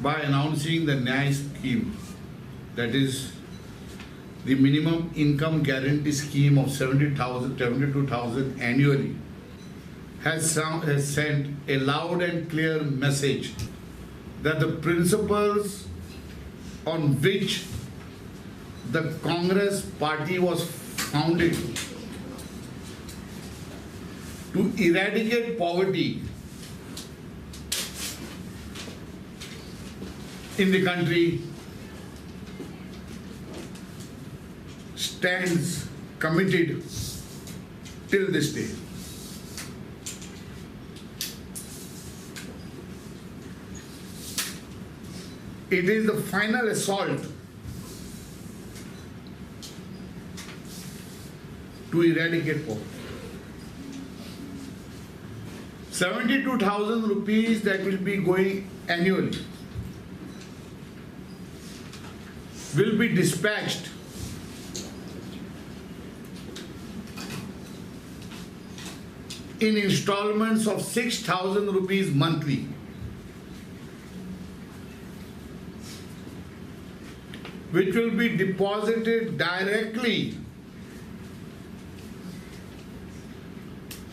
by announcing the Nyay scheme, that is the minimum income guarantee scheme of 72,000 annually, has sent a loud and clear message that the principles on which the Congress party was founded to eradicate poverty in the country stands committed till this day. It is the final assault to eradicate poverty. 72,000 rupees that will be going annually will be dispatched in installments of 6,000 rupees monthly, which will be deposited directly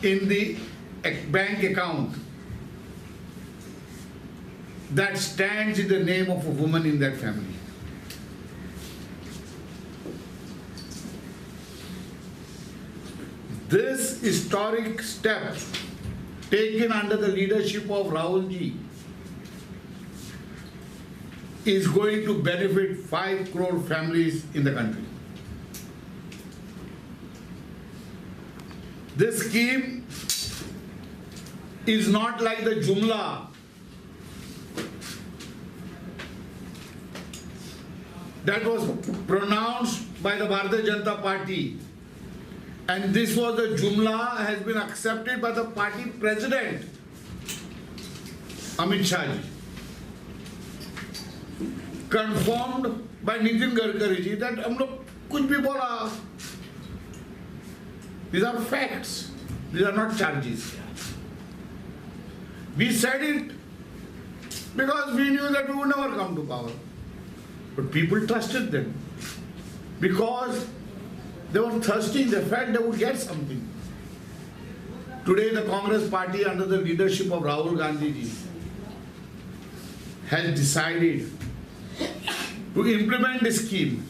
in the bank account that stands in the name of a woman in that family. This historic step taken under the leadership of Rahul ji is going to benefit 5 crore families in the country. This scheme is not like the Jumla that was pronounced by the Bharatiya Janata Party, and this was the Jumla has been accepted by the party president Amit Shah ji, confirmed by Nitin Gadkari ji that हम लोग कुछ भी बोला. These are facts. These are not charges. We said it because we knew that we would never come to power. But people trusted them because they were thirsty. They felt they would get something. Today the Congress party under the leadership of Rahul Gandhi ji has decided to implement this scheme